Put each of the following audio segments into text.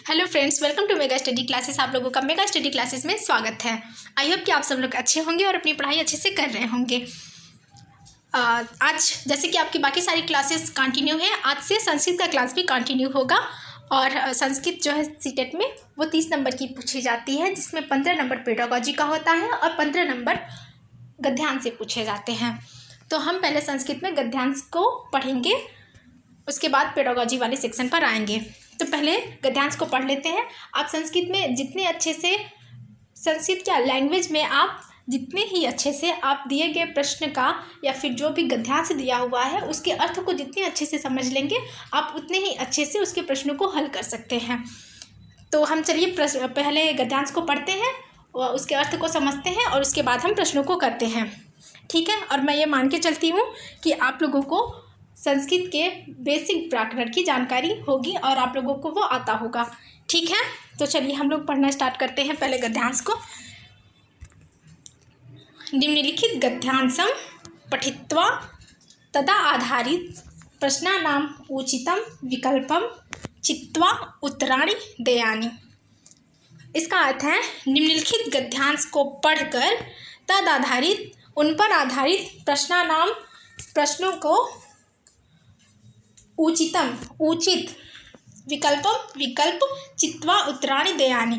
Hello friends, welcome to mega study classes. आप लोगों का मेगा स्टडी क्लासेस में स्वागत है। आई होप कि आप सब लोग अच्छे होंगे और अपनी पढ़ाई अच्छे से कर रहे होंगे। आज जैसे कि आपकी बाकी सारी क्लासेस कंटिन्यू है, आज से संस्कृत का क्लास भी कंटिन्यू होगा। और संस्कृत जो है सीटेट में वो 30 नंबर की पूछी जाती है, जिसमें 15 नंबर पेडागॉजी का होता है और 15 नंबर गद्यांश से पूछे जाते हैं। तो हम पहले संस्कृत में गद्यांश को पढ़ेंगे, उसके बाद पेडागॉजी वाले सेक्शन पर आएंगे। तो पहले गद्यांश को पढ़ लेते हैं। आप संस्कृत में जितने अच्छे से संस्कृत क्या लैंग्वेज में आप जितने ही अच्छे से आप दिए गए प्रश्न का या फिर जो भी गद्यांश दिया हुआ है उसके अर्थ को जितने अच्छे से समझ लेंगे, आप उतने ही अच्छे से उसके प्रश्नों को हल कर सकते हैं। तो हम चलिए पहले गद्यांश को पढ़ते हैं और उसके अर्थ को समझते हैं और उसके बाद हम प्रश्नों को करते हैं, ठीक है। और मैं ये मान के चलती हूँ कि आप लोगों को संस्कृत के बेसिक व्याकरण की जानकारी होगी और आप लोगों को वो आता होगा, ठीक है। तो चलिए हम लोग पढ़ना स्टार्ट करते हैं पहले गद्यांश को। निम्नलिखित गद्यांशम पठित्वा तदा आधारित प्रश्नानाम उचितम विकल्पम चित्वा उत्तराणि देयानि। इसका अर्थ है निम्नलिखित गद्यांश को पढ़कर तद आधारित उन पर आधारित प्रश्नों को उचित विकल्प चित्वा उत्तराणि देयानि।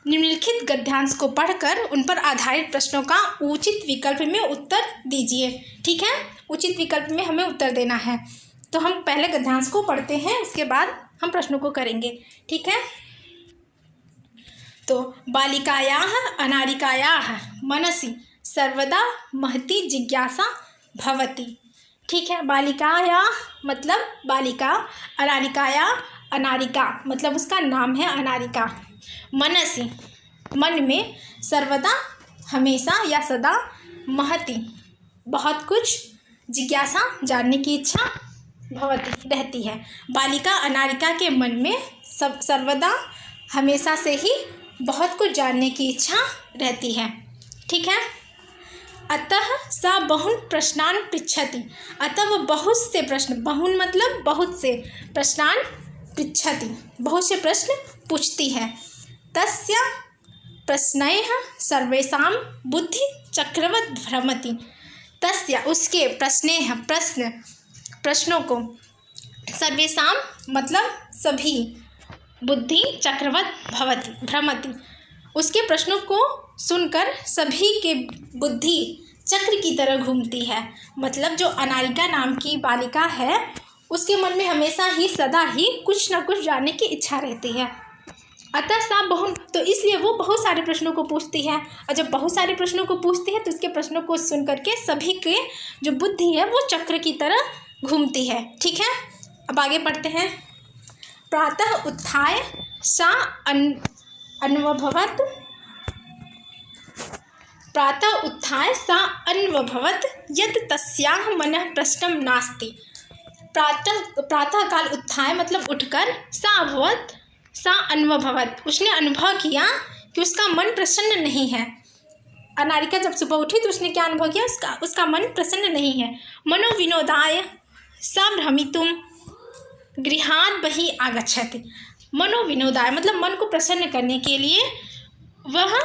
निम्नलिखित गद्यांश को पढ़कर उन पर आधारित प्रश्नों का उचित विकल्प में उत्तर दीजिए, ठीक है। उचित विकल्प में हमें उत्तर देना है। तो हम पहले गद्यांश को पढ़ते हैं, उसके बाद हम प्रश्नों को करेंगे, ठीक है। तो बालिकायाः अनारिकायाः मनसि सर्वदा महती जिज्ञासा भवति, ठीक है। बालिकाया मतलब बालिका, अनारिकाया अनारिका मतलब उसका नाम है अनारिका। मनसि मन में, सर्वदा हमेशा या सदा, महती बहुत कुछ, जिज्ञासा जानने की इच्छा, भवती रहती है। बालिका अनारिका के मन में सर्वदा हमेशा से ही बहुत कुछ जानने की इच्छा रहती है, ठीक है। अतः सा बहुन प्रश्नान पृच्छति, अतः वह बहुत से प्रश्न, बहुन मतलब बहुत से, प्रश्नान पृच्छति बहुत से प्रश्न पूछती है। तस्य प्रश्नैः सर्वेषां बुद्धि चक्रवत् भ्रमति, तस्य उसके प्रश्नैः प्रश्नों को, सर्वेषां मतलब सभी, बुद्धि चक्रवत् भवति भ्रमति उसके प्रश्नों को सुनकर सभी के बुद्धि चक्र की तरह घूमती है। मतलब जो अनारिका नाम की बालिका है उसके मन में हमेशा ही सदा ही कुछ न कुछ जानने की इच्छा रहती है। अतः सा बहु, तो इसलिए वो बहुत सारे प्रश्नों को पूछती है, और जब बहुत सारे प्रश्नों को पूछती है तो उसके प्रश्नों को सुन करके सभी के जो बुद्धि है वो चक्र की तरह घूमती है, ठीक है। अब आगे पढ़ते हैं। प्रातः उत्थाय सा अन्वभवत् यत् तस्याः मनः प्रश्नं नास्ति। प्रातः काल उत्थाय मतलब उठकर, सा अन्वभवत् उसने अनुभव किया कि उसका मन प्रसन्न नहीं है। अनारिका जब सुबह उठी तो उसने क्या अनुभव किया, उसका मन प्रसन्न नहीं है। मनोविनोदाय सा भ्रमितुं गृहात् बहिः आगच्छति। मनोविनोदाय मतलब मन को प्रसन्न करने के लिए वह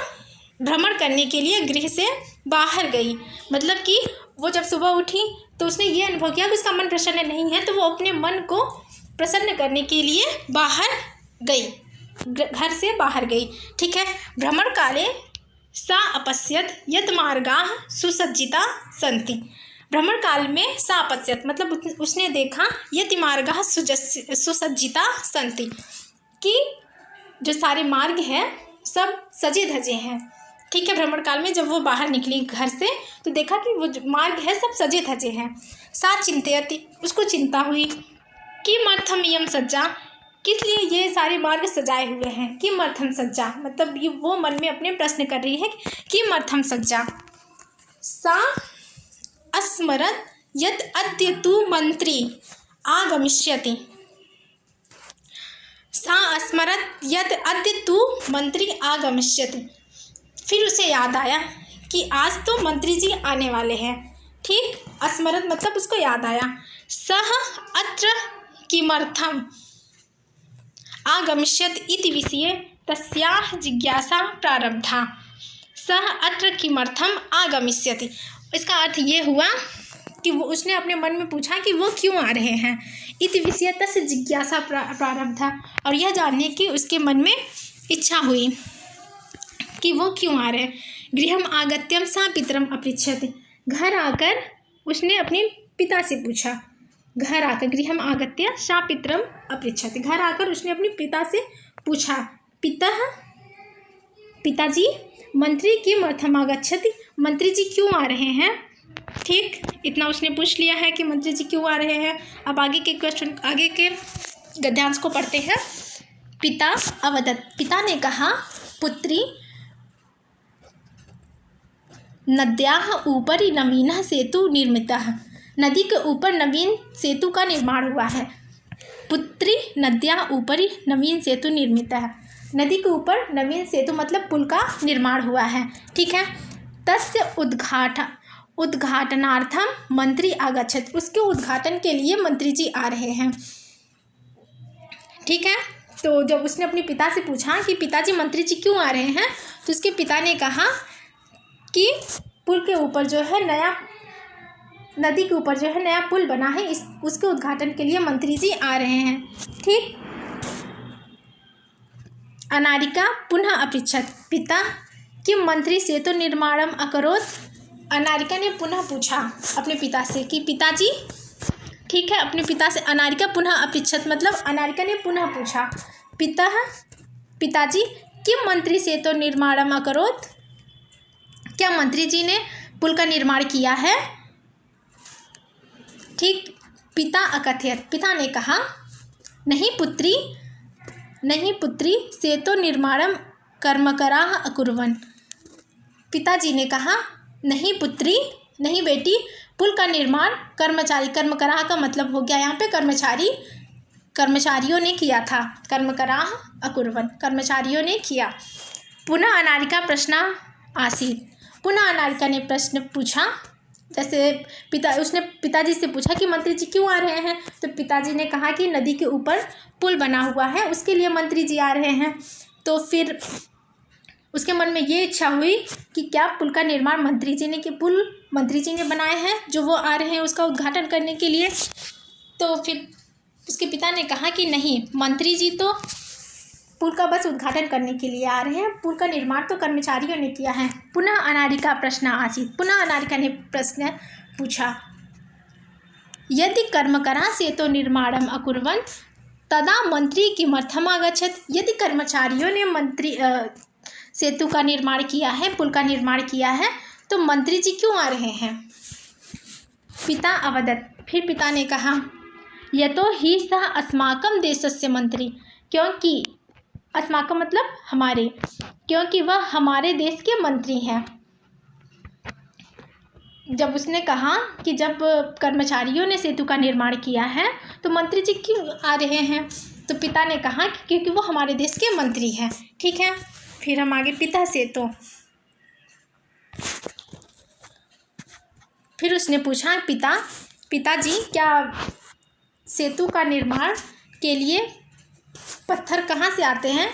भ्रमण करने के लिए गृह से बाहर गई। मतलब कि वो जब सुबह उठी तो उसने ये अनुभव किया कि उसका मन प्रसन्न नहीं है, तो वो अपने मन को प्रसन्न करने के लिए बाहर गई, घर से बाहर गई, ठीक है। भ्रमण काले सा अपश्यत यत् मार्गाः सुसज्जिता सन्ति। भ्रमण काल में सा अपश्यत मतलब उसने देखा यत् मार्गाः सुसज्जिता सन्ति कि जो सारे मार्ग हैं सब सजे धजे हैं, ठीक है। भ्रमण काल में जब वो बाहर निकली घर से तो देखा कि वो जो मार्ग है सब सजे धजे हैं। सा चिंतयति उसको चिंता हुई, किमर्थम इयं सज्जा किस लिए ये सारे मार्ग सजाए हुए हैं। किमर्थम सज्जा मतलब ये वो मन में अपने प्रश्न कर रही है, किमर्थम सज्जा। सा अस्मरत यत् अद्य तु मंत्री आगमिष्यति, सा अस्मरत यत् अद्य तु मंत्री आगमिष्यति फिर उसे याद आया कि आज तो मंत्री जी आने वाले हैं, ठीक। अस्मरत मतलब उसको याद आया। सह अत्र किमर्थम आगमिष्यत् इति विषये तस्याः जिज्ञासा प्रारब्धा। सः अत्र किमर्थम आगमिष्यति। इसका अर्थ ये हुआ कि वो उसने अपने मन में पूछा कि वो क्यों आ रहे हैं। इति विषय तस्य जिज्ञासा प्रारब्धा, और यह जानने की उसके मन में इच्छा हुई कि वो क्यों आ रहे हैं। गृहम आगत्यम सा पितरम अपृच्छति। घर आकर उसने अपने पिता से पूछा। घर आकर गृहम आगत्य सा पितरम अपृच्छति। घर आकर उसने अपने पिता से पूछा, पिताजी मंत्री किमर्थम आगच्छति। मंत्री जी क्यों आ रहे हैं। ठीक, इतना उसने पूछ लिया है कि मंत्री जी क्यों आ रहे हैं। अब आगे के क्वेश्चन, आगे के गद्यांश को पढ़ते हैं। पिता अवदत्। पिता ने कहा, पुत्री नद्याः ऊपरी नवीनः सेतु निर्मितः। नदी के ऊपर नवीन सेतु का निर्माण हुआ है। पुत्री नद्याः ऊपरी नवीन सेतु निर्मितः। नदी के ऊपर नवीन सेतु मतलब पुल का निर्माण हुआ है। ठीक है। तस्य उद्घाटनार्थम मंत्री आगच्छत। उसके उद्घाटन के लिए मंत्री जी आ रहे हैं। ठीक है। तो जब उसने अपने पिता से पूछा कि पिताजी मंत्री जी क्यों आ रहे हैं, तो उसके पिता ने कहा कि पुल के ऊपर जो है नया, नदी के ऊपर जो है नया पुल बना है, उसके उद्घाटन के लिए मंत्री जी आ रहे हैं। ठीक। अनारिका पुनः अपृच्छत। पिता किम मंत्री सेतु निर्माणम अकरोत्। अनारिका ने पुनः पूछा अपने पिता से कि पिताजी, ठीक है, अपने पिता से अनारिका पुनः अपृच्छत मतलब अनारिका ने पुनः पूछा, पिताजी किम मंत्री सेतु निर्माणम अकरोत्। क्या मंत्री जी ने पुल का निर्माण किया है। ठीक। पिता अकथयत। पिता ने कहा, नहीं पुत्री सेतु निर्माणम कर्मकराः अकुर्वन्। पिताजी ने कहा, नहीं पुत्री, नहीं बेटी, पुल का निर्माण कर्मकराः का मतलब हो गया यहाँ पे कर्मचारियों ने किया था। कर्मकराः अकुर्वन्, कर्मचारियों ने किया। पुनः अनारिका प्रश्न आसीत्। पुनः अनारिका ने प्रश्न पूछा। जैसे उसने पिताजी से पूछा कि मंत्री जी क्यों आ रहे हैं, तो पिताजी ने कहा कि नदी के ऊपर पुल बना हुआ है, उसके लिए मंत्री जी आ रहे हैं। तो फिर उसके मन में ये इच्छा हुई कि क्या पुल का निर्माण मंत्री जी ने बनाए हैं, जो वो आ रहे हैं उसका उद्घाटन करने के लिए। तो फिर उसके पिता ने कहा कि नहीं, मंत्री जी तो पुल का बस उद्घाटन करने के लिए आ रहे हैं, पुल का निर्माण तो कर्मचारियों ने किया है। पुनः अनारिका प्रश्न आसीत्। पुनः अनारिका ने प्रश्न पूछा, यदि कर्मकराः सेतु निर्माणम अकुर्वन् तदा मंत्री किमर्थम आगच्छत्। यदि कर्मचारियों ने सेतु का निर्माण किया है, पुल का निर्माण किया है, तो मंत्री जी क्यों आ रहे हैं। पिता अवदत्। फिर पिता ने कहा, यतो हि सः अस्माकं देशस्य मंत्री। क्योंकि अस्माकं मतलब हमारे, क्योंकि वह हमारे देश के मंत्री हैं। जब उसने कहा कि जब कर्मचारियों ने सेतु का निर्माण किया है तो मंत्री जी क्यों आ रहे हैं, तो पिता ने कहा कि क्योंकि वो हमारे देश के मंत्री हैं। ठीक है। फिर हम आगे पिता से, तो फिर उसने पूछा, पिताजी क्या सेतु का निर्माण के लिए पत्थर कहाँ से आते हैं।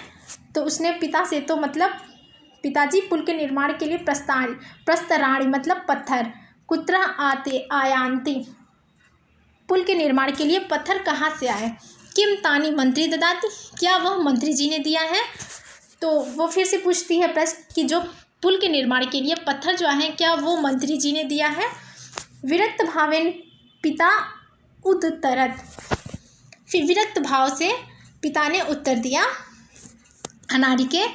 तो उसने पिता से, तो मतलब पिताजी पुल के निर्माण के लिए प्रस्तराणि मतलब पत्थर, कुत्र आयान्ति, पुल के निर्माण के लिए पत्थर कहाँ से आए। किम तानी मंत्री ददाति। क्या वह मंत्री जी ने दिया है। तो वो फिर से पूछती है प्रश्न कि जो पुल के निर्माण के लिए पत्थर जो हैं, क्या वो मंत्री जी ने दिया है। विरक्त भावेन पिता उत्तरत। फिर विरक्त भाव से पिता ने उत्तर दिया, अनारिके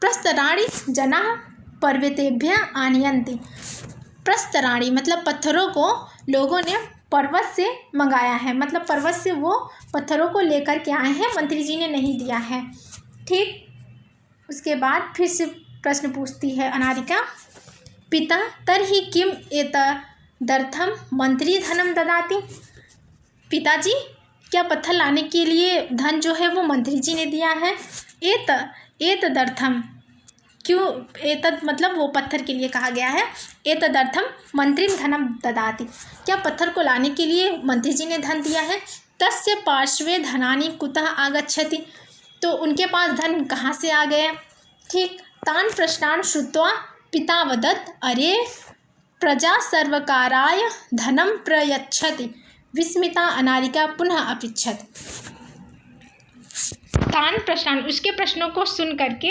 प्रस्तराणि जनाः पर्वतेभ्यः आनयन्ति। प्रस्तराणि मतलब पत्थरों को लोगों ने पर्वत से मंगाया है, मतलब पर्वत से वो पत्थरों को लेकर के आए हैं, मंत्री जी ने नहीं दिया है। ठीक। उसके बाद फिर से प्रश्न पूछती है अनारिका, पिता तर्हि किम एतदर्थं मंत्री धनम ददाति। पिताजी क्या पत्थर लाने के लिए धन जो है वो मंत्री जी ने दिया है। एतदर्थम क्यों, एतद मतलब वो पत्थर के लिए कहा गया है। एतदर्थम मंत्री धनम ददाति। क्या पत्थर को लाने के लिए मंत्री जी ने धन दिया है। तस्य पार्श्वे धनानि कुतः आगच्छति। तो उनके पास धन कहाँ से आ गया? ठीक। तान प्रश्नान श्रुत्वा पिता वदत् अरे प्रजा सर्वकाराय धनम प्रयच्छति। विस्मिता अनारिका पुनः अपृच्छत। तान प्रश्नान, उसके प्रश्नों को सुन करके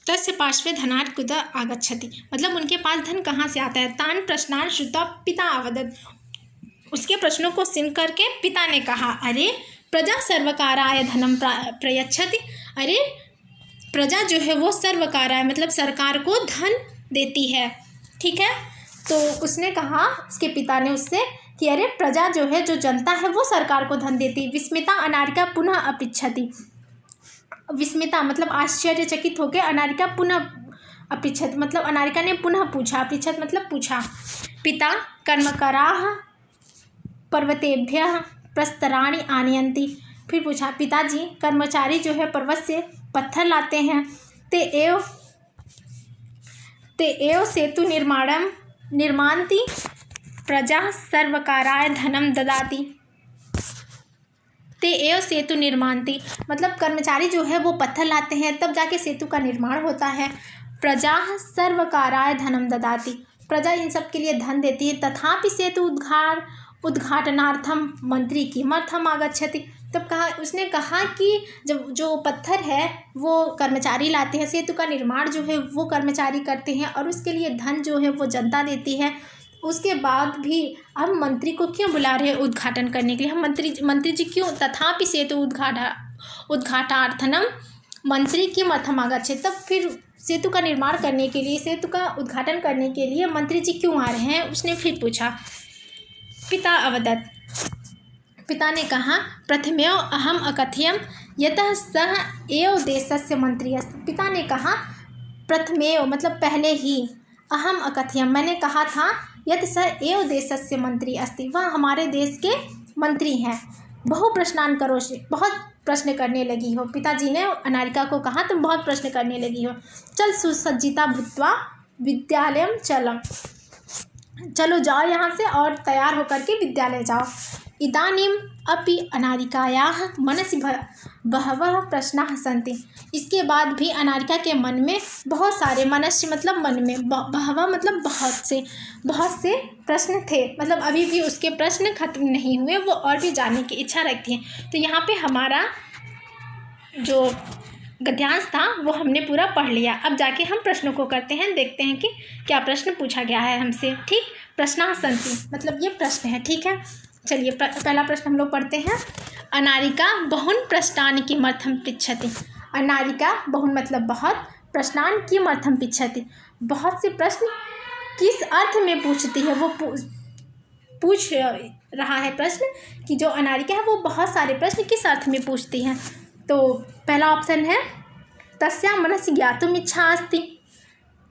तस्य पार्श्वे धनात् कुतः आगच्छति, मतलब उनके पास धन कहाँ से आता है। तान प्रश्नान श्रुत्वा पिता अवदत्, उसके प्रश्नों को सुन करके पिता ने कहा अरे प्रजा सर्वकाराय धनम प्रयच्छति, अरे प्रजा जो है वो सर्वकाराय मतलब सरकार को धन देती है। ठीक है, तो उसने कहा, उसके पिता ने उससे कि अरे प्रजा जो है, जो जनता है वो सरकार को धन देती है। विस्मिता अनारिका पुनः अपृच्छति, विस्मिता मतलब आश्चर्यचकित होकर अनारिका पुनः अपृच्छत मतलब अनारिका ने पुनः पूछा, अपृच्छत मतलब पूछा। पिता कर्मकराः पर्वतेभ्यः प्रस्तराणि आनयन्ति, फिर पूछा पिताजी कर्मचारी जो है पर्वत से पत्थर लाते हैं। ते एव सेतु निर्मान्ति प्रजा सर्वकाराय धनम ददाति। ते एव सेतु निर्मान्ति मतलब कर्मचारी जो है वो पत्थर लाते हैं, तब जाके सेतु का निर्माण होता है। प्रजा सर्वकाराय धनम ददाति, प्रजा इन सब के लिए धन देती है। तथापि सेतु उद्घाटनार्थम मंत्री किमर्थम आगच्छति, तब कहा, उसने कहा कि जब जो पत्थर है वो कर्मचारी लाते हैं, सेतु का निर्माण जो है वो कर्मचारी करते हैं और उसके लिए धन जो है वो जनता देती है, उसके बाद भी हम मंत्री को क्यों बुला रहे हैं उद्घाटन करने के लिए? हम मंत्री जी क्यों? तथापि सेतु उद्घाटनार्थनम मंत्री किमर्थम आगच्छति, तब फिर सेतु का निर्माण करने के लिए, सेतु का उद्घाटन करने के लिए मंत्री जी क्यों आ रहे हैं? उसने फिर पूछा। पिता अवदत्, पिता ने कहा प्रथमेव अहम अकथयम यतः सः एव देशस्य मंत्री अस्ति। पिता ने कहा प्रथमेव मतलब पहले ही, अहम अकथयम मैंने कहा था, यत सः एव देशस्य मंत्री अस्ति, वह हमारे देश के मंत्री हैं। बहु प्रश्नान करोषि, बहुत प्रश्न करने लगी हो। पिताजी ने अनारिका को कहा तुम बहुत प्रश्न करने लगी हो। चल सुसज्जिता भूत्वा विद्यालयम चलम, चलो जाओ यहाँ से और तैयार होकर के विद्यालय जाओ। इदानीम अपि अनारिकायाः मनसि बहवः प्रश्नाः सन्ति, इसके बाद भी अनारिका के मन में बहुत सारे, मनस्य मतलब मन में, बहवः मतलब बहुत से प्रश्न थे, मतलब अभी भी उसके प्रश्न खत्म नहीं हुए, वो और भी जानने की इच्छा रखती हैं। तो यहाँ पे हमारा जो गद्यांश था वो हमने पूरा पढ़ लिया। अब जाके हम प्रश्नों को करते हैं, देखते हैं कि क्या प्रश्न पूछा गया है हमसे। ठीक, प्रश्नाः सन्ति मतलब ये प्रश्न है। ठीक है, चलिए पहला प्रश्न हम लोग पढ़ते हैं। अनारिका बहुन प्रश्नानि किमर्थम पृच्छति। अनारिका बहुन मतलब बहुत, प्रश्नान किमर्थम पृच्छति बहुत से प्रश्न किस अर्थ में पूछती है। वो पूछ रहा है प्रश्न कि जो अनारिका है वो बहुत सारे प्रश्न किस अर्थ में पूछती है। तो पहला ऑप्शन है तस्या मनसि ज्ञातुम इच्छा अस्ति,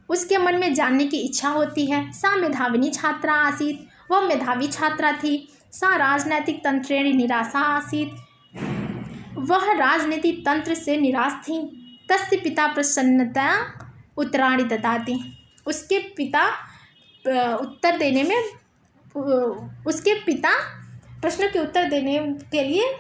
उसके मन में जानने की इच्छा होती है। सा मेधाविनी छात्रा आसीत्, वह मेधावी छात्रा थी। सा राजनैतिक तंत्रेण निराशा आसीत्, वह राजनीतिक तंत्र से निराश थी। तस्य पिता प्रसन्नतया उत्तराणि ददाति, उसके पिता उत्तर देने में, उसके पिता प्रश्नों के उत्तर देने के लिए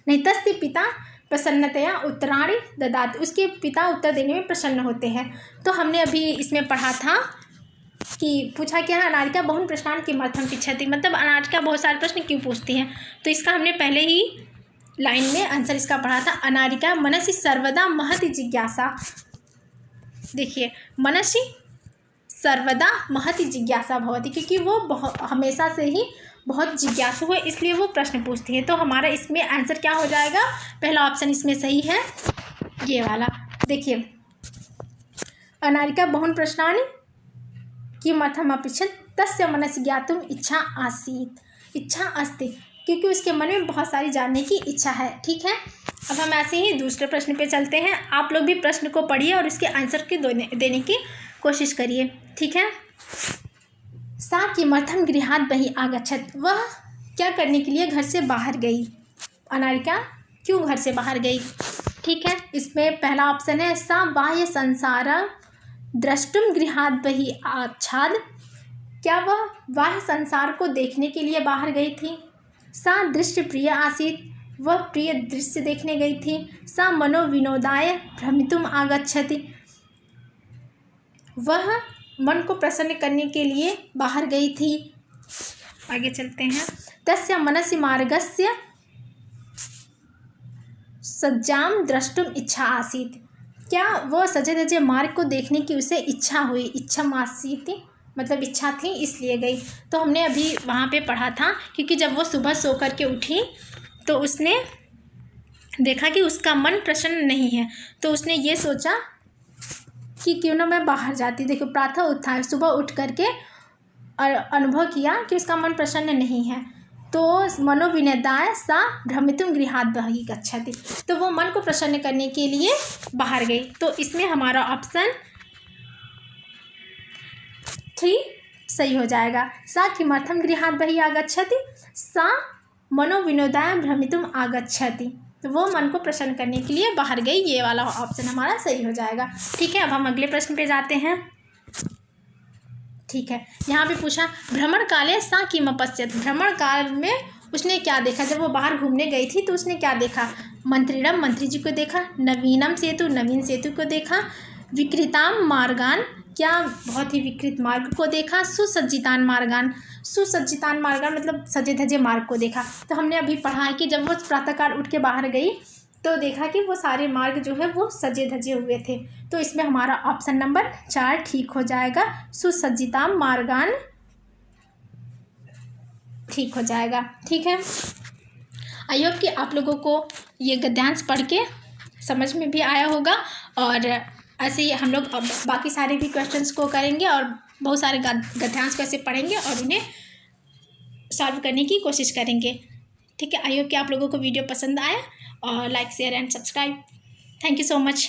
नहीं, तस्य पिता प्रसन्नतया उत्तराणि ददाति, उसके पिता उत्तर देने में प्रसन्न होते हैं। तो हमने अभी इसमें पढ़ा था कि पूछा क्या है, अनारिका बहुन प्रश्नान किमर्थम पृच्छति मतलब अनारिका बहुत सारे प्रश्न क्यों पूछती हैं। तो इसका हमने पहले ही लाइन में आंसर इसका पढ़ा था। अनारिका मनसि सर्वदा महति जिज्ञासा, देखिए मनसि सर्वदा महति जिज्ञासा भवति, क्योंकि वो हमेशा से ही बहुत जिज्ञासु है, इसलिए वो प्रश्न पूछती है। तो हमारा इसमें आंसर क्या हो जाएगा, पहला ऑप्शन इसमें सही है, ये वाला। देखिए अनारिका बहुन प्रश्नानि किमर्थम अपृच्छत् तस्य मनसि ज्ञातुम इच्छा आसीत्, इच्छा अस्ति, क्योंकि उसके मन में बहुत सारी जानने की इच्छा है। ठीक है, अब हम ऐसे ही दूसरे प्रश्न पे चलते हैं। आप लोग भी प्रश्न को पढ़िए और इसके आंसर के देने की कोशिश करिए। ठीक है, सा किमर्थम गृहात् बहिः आगच्छत्, वह क्या करने के लिए घर से बाहर गई। अनारिका क्यों घर से बाहर गई। ठीक है, इसमें पहला ऑप्शन है सा बाह्य संसार द्रष्टुम गृहात् बहिः आच्छाद, क्या वह बाह्य संसार को देखने के लिए बाहर गई थी। सा दृश्य प्रिय आसीत्, वह प्रिय दृश्य देखने गई थी। सा मनोविनोदाय भ्रमितुम आगच्छति, वह मन को प्रसन्न करने के लिए बाहर गई थी। आगे चलते हैं। तस्य मनसि मार्गस्य सज्जाम द्रष्टुम इच्छा आसीत्, क्या वह सजे धजे मार्ग को देखने की उसे इच्छा हुई। इच्छा आसीत् मतलब इच्छा थी इसलिए गई। तो हमने अभी वहाँ पे पढ़ा था, क्योंकि जब वो सुबह सो कर के उठी तो उसने देखा कि उसका मन प्रसन्न नहीं है, तो उसने ये सोचा कि क्यों ना मैं बाहर जाती। देखो प्रातः उत्थान, सुबह उठ करके अनुभव किया कि उसका मन प्रसन्न नहीं है। तो मनोविनोदाय सा भ्रमितुम गृहात् बहिः गच्छति, तो वो मन को प्रसन्न करने के लिए बाहर गई। तो इसमें हमारा ऑप्शन 3 सही हो जाएगा। सा किमर्थम गृहात् बहिः आगच्छति, सा मनोविनोदाय भ्रमितुम आगच्छति, तो वो मन को प्रसन्न करने के लिए बाहर गई। ये वाला ऑप्शन हमारा सही हो जाएगा। ठीक है, अब हम अगले प्रश्न पे जाते हैं। ठीक है, यहाँ पे पूछा भ्रमण काले सा किम अपश्यत, भ्रमण काल में उसने क्या देखा। जब वो बाहर घूमने गई थी तो उसने क्या देखा। मंत्रिणम, मंत्री जी को देखा। नवीनम सेतु, नवीन सेतु को देखा। विकृताम मार्गान, क्या बहुत ही विकृत मार्ग को देखा। सुसज्जितान मार्गान, सुसज्जितान मार्गान मतलब सजे धजे मार्ग को देखा। तो हमने अभी पढ़ा है कि जब वो प्रातःकाल उठ के बाहर गई तो देखा कि वो सारे मार्ग जो है वो सजे धजे हुए थे। तो इसमें हमारा ऑप्शन नंबर 4 ठीक हो जाएगा। सुसज्जिताम मार्गान ठीक हो जाएगा। ठीक है, आई होप कि आप लोगों को ये गद्यांश पढ़ के समझ में भी आया होगा, और ऐसे ही हम लोग अब बाकी सारे भी क्वेश्चंस को करेंगे और बहुत सारे गद्यांश को ऐसे पढ़ेंगे और उन्हें सॉल्व करने की कोशिश करेंगे। ठीक है, आई होप कि आप लोगों को वीडियो पसंद आया, और like share and subscribe. Thank you so much.